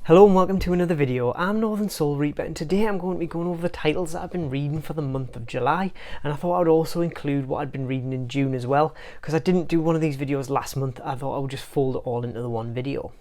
Hello and welcome to another video. I'm Northern Soul Reaper and today I'm going to be going over the titles that I've been reading for the month of July, and I thought I would also include what I'd been reading in June as well, because I didn't do one of these videos last month. I thought I would just fold it all into the one video.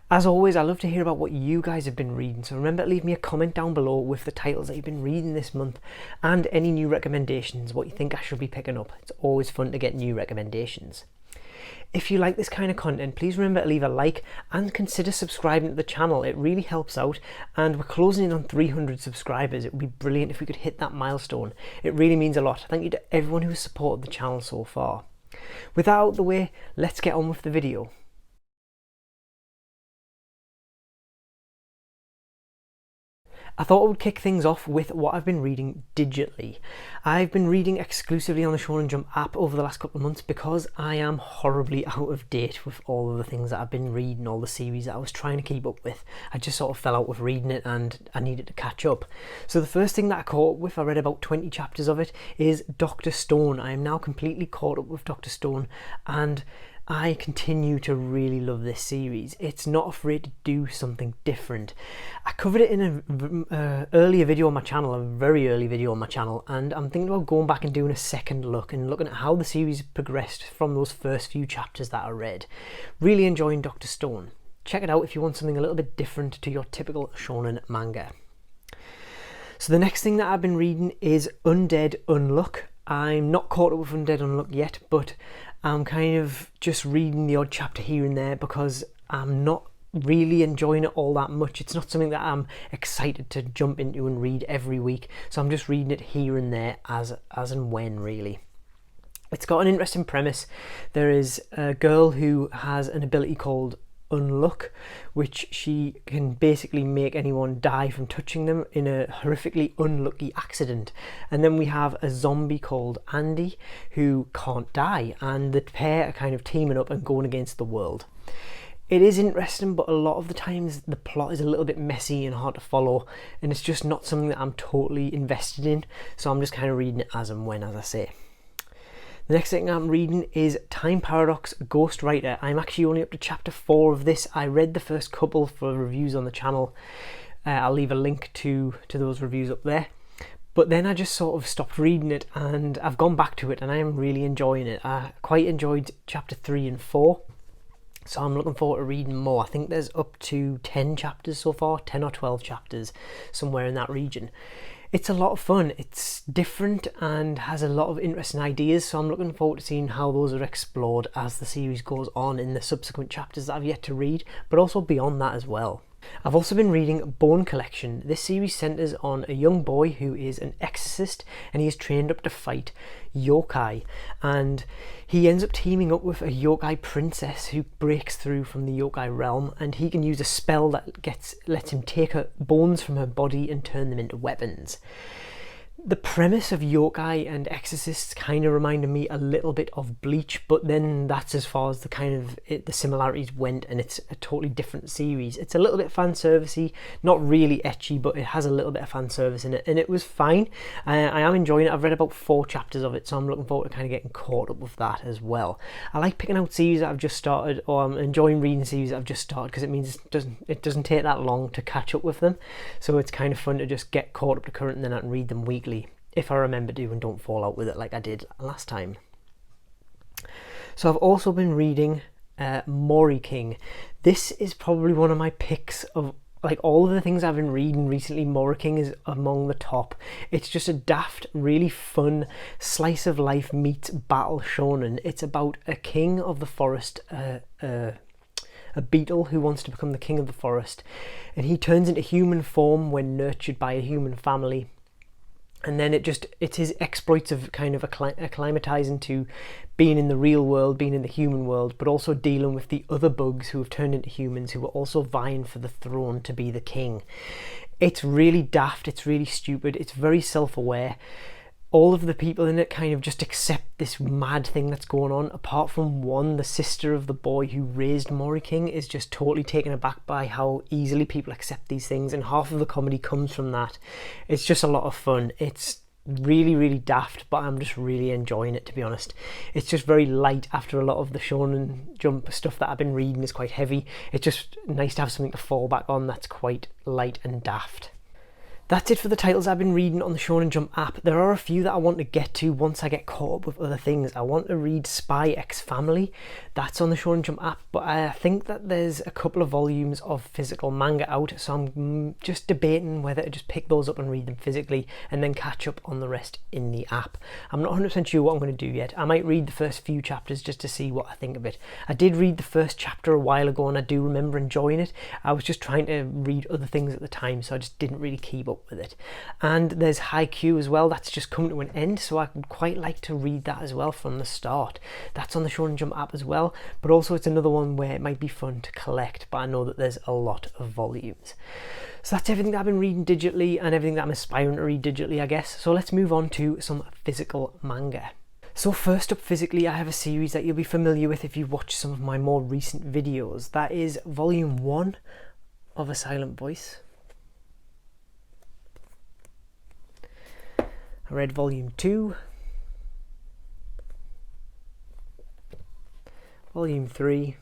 As always, I love to hear about what you guys have been reading, so remember to leave me a comment down below with the titles that you've been reading this month and any new recommendations, what you think I should be picking up. It's always fun to get new recommendations. If you like this kind of content, please remember to leave a like and consider subscribing to the channel. It really helps out, and we're closing in on 300 subscribers. It would be brilliant if we could hit that milestone. It really means a lot. Thank you to everyone who has supported the channel so far. With that out of the way, let's get on with the video. I thought I would kick things off with what I've been reading digitally. I've been reading exclusively on the Shonen Jump app over the last couple of months because I am horribly out of date with all of the things that I've been reading, all the series that I was trying to keep up with. I just sort of fell out with reading it and I needed to catch up. So the first thing that I caught up with, I read about 20 chapters of it, is Dr. Stone. I am now completely caught up with Dr. Stone and I continue to really love this series. It's not afraid to do something different. I covered it in an earlier video on my channel, a very early video on my channel, and I'm thinking about going back and doing a second look and looking at how the series progressed from those first few chapters that I read. Really enjoying Dr. Stone. Check it out if you want something a little bit different to your typical shonen manga. So the next thing that I've been reading is Undead Unluck. I'm not caught up with Undead Unluck yet, but I'm kind of just reading the odd chapter here and there because I'm not really enjoying it all that much. It's not something that I'm excited to jump into and read every week, so I'm just reading it here and there as and when, really. It's got an interesting premise. There is a girl who has an ability called Unluck, which she can basically make anyone die from touching them in a horrifically unlucky accident. And then we have a zombie called Andy who can't die, and the pair are kind of teaming up and going against the world. It is interesting, but a lot of the times the plot is a little bit messy and hard to follow, and it's just not something that I'm totally invested in, so I'm just kind of reading it as and when, as I say. The next thing I'm reading is Time Paradox Ghostwriter. I'm actually only up to chapter 4 of this. I read the first couple for reviews on the channel. I'll leave a link to those reviews up there. But then I just sort of stopped reading it and I've gone back to it and I am really enjoying it. I quite enjoyed chapter 3 and 4. So I'm looking forward to reading more. I think there's up to 10 chapters so far, 10 or 12 chapters, somewhere in that region. It's a lot of fun. It's different and has a lot of interesting ideas, so I'm looking forward to seeing how those are explored as the series goes on in the subsequent chapters that I've yet to read, but also beyond that as well. I've also been reading Bone Collection. This series centres on a young boy who is an exorcist and he is trained up to fight yokai, and he ends up teaming up with a yokai princess who breaks through from the yokai realm, and he can use a spell that lets him take her bones from her body and turn them into weapons. The premise of yokai and exorcists kind of reminded me a little bit of Bleach, but then that's as far as the similarities went, and it's a totally different series. It's a little bit fan servicey, not really ecchi, but it has a little bit of fan service in it, and it was fine. I am enjoying it. I've read about 4 chapters of it, so I'm looking forward to kind of getting caught up with that as well. I like picking out series that I've just started, or I'm enjoying reading series that I've just started because it means it doesn't take that long to catch up with them. So it's kind of fun to just get caught up to current and then I can read them weekly, if I remember to, and don't fall out with it like I did last time. So I've also been reading Mori King. This is probably one of my picks of like all of the things I've been reading recently. Mori King is among the top. It's just a daft, really fun slice of life meets battle shonen. It's about a king of the forest, a beetle who wants to become the king of the forest, and he turns into human form when nurtured by a human family. And then it's his exploits of kind of acclimatizing to being in the real world, being in the human world, but also dealing with the other bugs who have turned into humans who are also vying for the throne to be the king. It's really daft, it's really stupid, it's very self-aware. All of the people in it kind of just accept this mad thing that's going on, apart from one, the sister of the boy who raised Mori King, is just totally taken aback by how easily people accept these things, and half of the comedy comes from that. It's just a lot of fun. It's really daft, but I'm just really enjoying it, to be honest. It's just very light after a lot of the Shonen Jump stuff that I've been reading is quite heavy. It's just nice to have something to fall back on that's quite light and daft. That's it for the titles I've been reading on the Shonen Jump app. There are a few that I want to get to once I get caught up with other things. I want to read Spy X Family. That's on the Shonen Jump app, but I think that there's a couple of volumes of physical manga out, so I'm just debating whether to just pick those up and read them physically and then catch up on the rest in the app. I'm not 100% sure what I'm going to do yet. I might read the first few chapters just to see what I think of it. I did read the first chapter a while ago and I do remember enjoying it. I was just trying to read other things at the time, so I just didn't really keep up with it. And there's Haikyuu as well. That's just come to an end, so I would quite like to read that as well from the start. That's on the Shonen Jump app as well, but also it's another one where it might be fun to collect, but I know that there's a lot of volumes. So that's everything that I've been reading digitally and everything that I'm aspiring to read digitally, I guess. So let's move on to some physical manga. So first up physically, I have a series that you'll be familiar with if you've watched some of my more recent videos. That is volume 1 of A Silent Voice. I read volume 2, volume 3,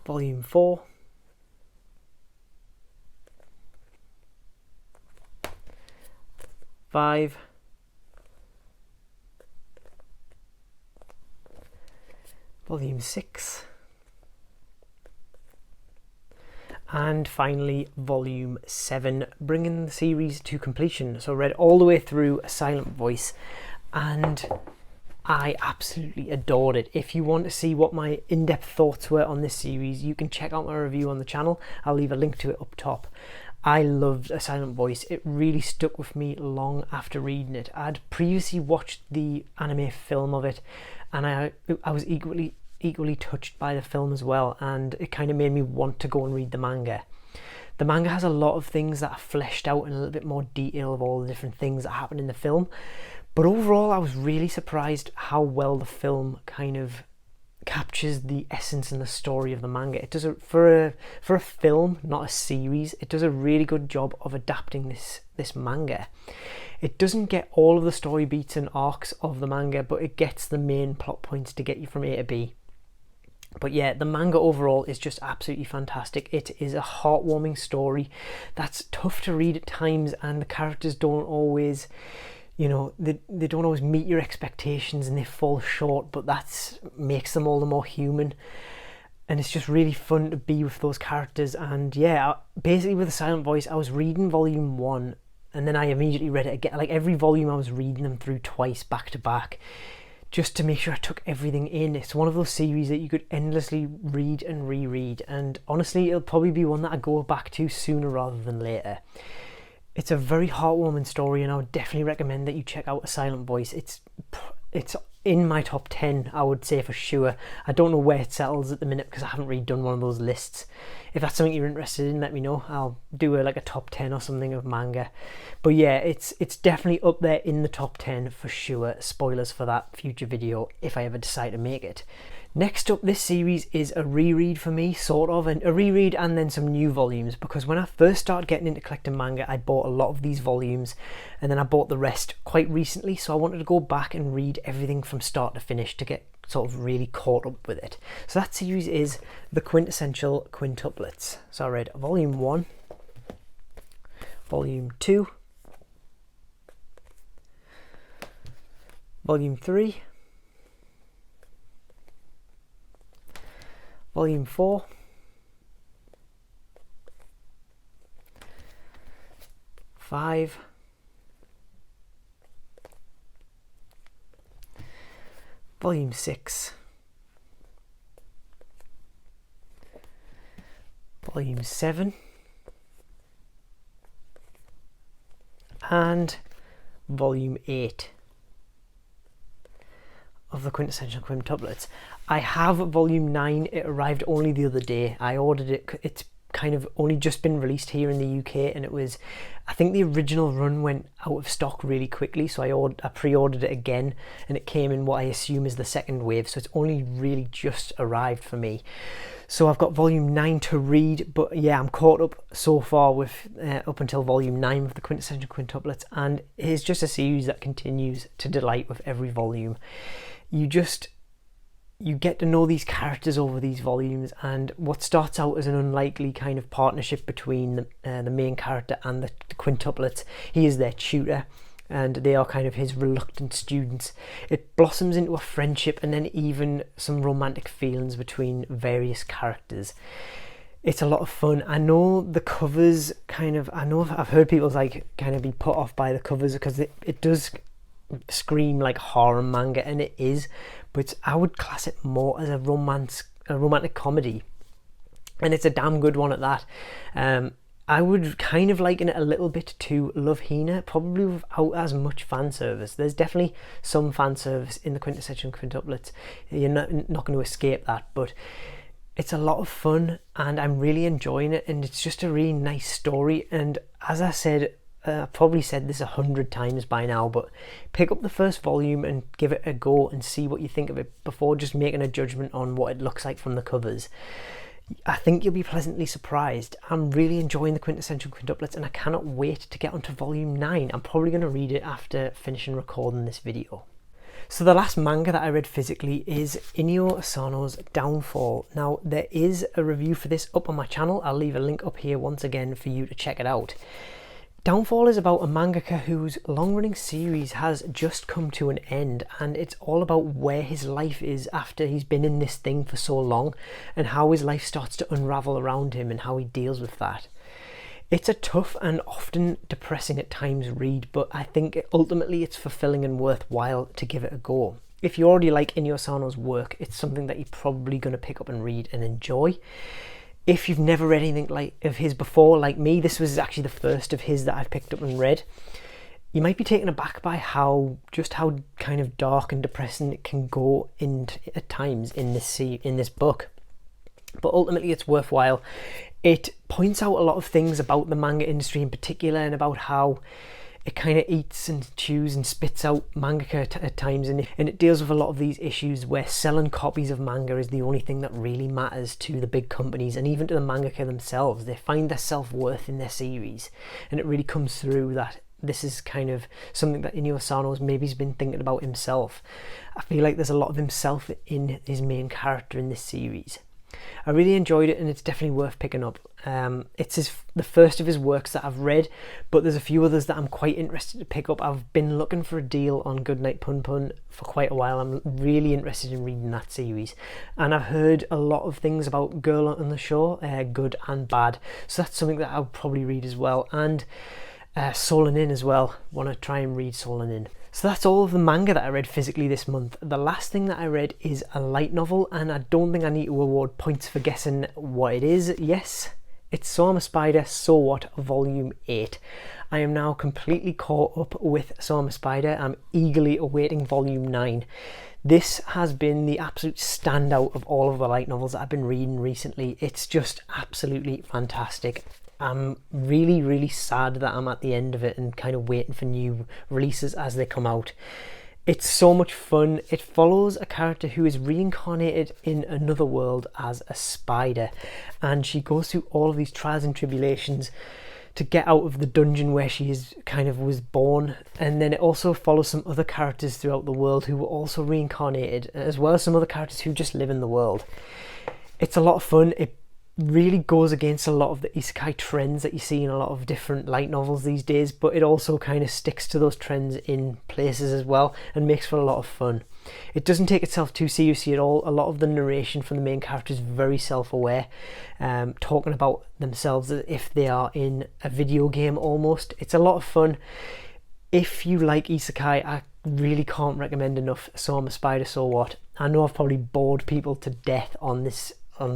volume 4, five, volume 6, and finally volume 7, bringing the series to completion. So I read all the way through A Silent Voice and I absolutely adored it. If you want to see what my in-depth thoughts were on this series, you can check out my review on the channel. I'll leave a link to it up top. I loved A Silent Voice. It really stuck with me long after reading it. I'd previously watched the anime film of it and I was equally touched by the film as well, and it kind of made me want to go and read the manga. The manga has a lot of things that are fleshed out in a little bit more detail of all the different things that happen in the film, but overall I was really surprised how well the film kind of captures the essence and the story of the manga. It does for a film, not a series, it does a really good job of adapting this manga. It doesn't get all of the story beats and arcs of the manga, but it gets the main plot points to get you from A to B. But yeah, the manga overall is just absolutely fantastic. It is a heartwarming story that's tough to read at times, and the characters don't always, you know, they don't always meet your expectations and they fall short, but that makes them all the more human. And it's just really fun to be with those characters. And yeah, basically with A Silent Voice, I was reading volume 1 and then I immediately read it again. Like every volume I was reading them through twice back to back, just to make sure I took everything in. It's one of those series that you could endlessly read and reread, and honestly it'll probably be one that I go back to sooner rather than later. It's a very heartwarming story and I would definitely recommend that you check out A Silent Voice. It's in my top 10, I would say for sure. I don't know where it settles at the minute because I haven't really done one of those lists. If that's something you're interested in, let me know. I'll do a top 10 or something of manga. But yeah, it's definitely up there in the top 10 for sure. Spoilers for that future video if I ever decide to make it. Next up, this series is a reread for me, sort of, and a reread and then some new volumes, because when I first started getting into collecting manga, I bought a lot of these volumes and then I bought the rest quite recently, so I wanted to go back and read everything from start to finish to get sort of really caught up with it. So that series is the Quintessential Quintuplets. So I read volume 1, volume 2, volume 3, volume 4, five, volume 6, volume 7, and volume 8 of the Quintessential Quintuplets. I have volume 9, it arrived only the other day. I ordered it, it's kind of only just been released here in the UK, and it was, I think the original run went out of stock really quickly, so I pre-ordered it again, and it came in what I assume is the second wave, so it's only really just arrived for me. So I've got volume 9 to read, but yeah, I'm caught up so far with up until volume 9 of the Quintessential Quintuplets, and it's just a series that continues to delight with every volume. You get to know these characters over these volumes, and what starts out as an unlikely kind of partnership between the main character and the quintuplets, he is their tutor, and they are kind of his reluctant students. It blossoms into a friendship and then even some romantic feelings between various characters. It's a lot of fun. I know the covers I've heard people kind of be put off by the covers because it does scream like horror manga, and it is, but I would class it more as a romantic comedy, and it's a damn good one at that. I would kind of liken it a little bit to Love Hina, probably without as much fan service. There's definitely some fan service in the Quintessential Quintuplets. You're not going to escape that, but it's a lot of fun and I'm really enjoying it, and it's just a really nice story. And as I said, I've probably said this 100 times by now, but pick up the first volume and give it a go and see what you think of it before just making a judgment on what it looks like from the covers. I think you'll be pleasantly surprised. I'm really enjoying the Quintessential Quintuplets and I cannot wait to get onto volume 9. I'm probably going to read it after finishing recording this video. So the last manga that I read physically is Inio Asano's Downfall. Now there is a review for this up on my channel. I'll leave a link up here once again for you to check it out. Downfall is about a mangaka whose long-running series has just come to an end, and it's all about where his life is after he's been in this thing for so long and how his life starts to unravel around him and how he deals with that. It's a tough and often depressing at times read, but I think ultimately it's fulfilling and worthwhile to give it a go. If you already like Inio Asano's work, it's something that you're probably going to pick up and read and enjoy. If you've never read anything of his before, like me, this was actually the first of his that I've picked up and read. You might be taken aback by how kind of dark and depressing it can go at times in this book. But ultimately it's worthwhile. It points out a lot of things about the manga industry in particular, and about how it kind of eats and chews and spits out mangaka at times, and it deals with a lot of these issues where selling copies of manga is the only thing that really matters to the big companies and even to the mangaka themselves. They find their self-worth in their series, and it really comes through that this is kind of something that Inio Asano's maybe been thinking about himself. I feel like there's a lot of himself in his main character in this series. I really enjoyed it and it's definitely worth picking up. It's the first of his works that I've read, but there's a few others that I'm quite interested to pick up. I've been looking for a deal on Goodnight Pun Pun for quite a while. I'm really interested in reading that series, and I've heard a lot of things about Girl on the Shore, good and bad, so that's something that I'll probably read as well. And Solen In as well, want to try and read Solen In. So that's all of the manga that I read physically this month. The last thing that I read is a light novel, and I don't think I need to award points for guessing what it is. Yes, it's So I'm a Spider, So What, Volume 8. I am now completely caught up with So I'm a Spider. I'm eagerly awaiting Volume 9. This has been the absolute standout of all of the light novels that I've been reading recently. It's just absolutely fantastic. I'm really, really sad that I'm at the end of it and kind of waiting for new releases as they come out. It's so much fun. It follows a character who is reincarnated in another world as a spider, and she goes through all of these trials and tribulations to get out of the dungeon where she was born. And then it also follows some other characters throughout the world who were also reincarnated, as well as some other characters who just live in the world. It's a lot of fun. It really goes against a lot of the isekai trends that you see in a lot of different light novels these days, but it also kind of sticks to those trends in places as well and makes for a lot of fun. It doesn't take itself too seriously at all. A lot of the narration from the main character is very self-aware, talking about themselves as if they are in a video game almost. It's a lot of fun. If you like isekai, I really can't recommend enough So I'm a Spider, So What. I know I've probably bored people to death on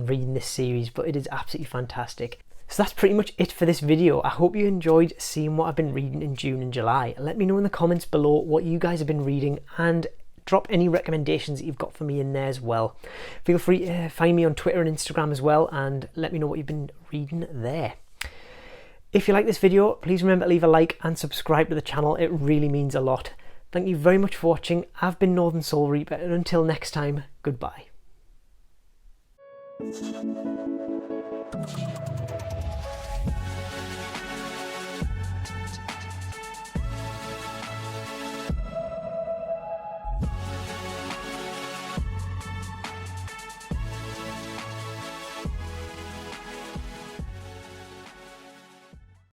reading this series, but it is absolutely fantastic. So that's pretty much it for this video. I hope you enjoyed seeing what I've been reading in June and July. Let me know in the comments below what you guys have been reading, and drop any recommendations that you've got for me in there as well. Feel free to find me on Twitter and Instagram as well, and let me know what you've been reading there. If you like this video, please remember to leave a like and subscribe to the channel. It really means a lot. Thank you very much for watching. I've been Northern Soul Reaper, and until next time, goodbye.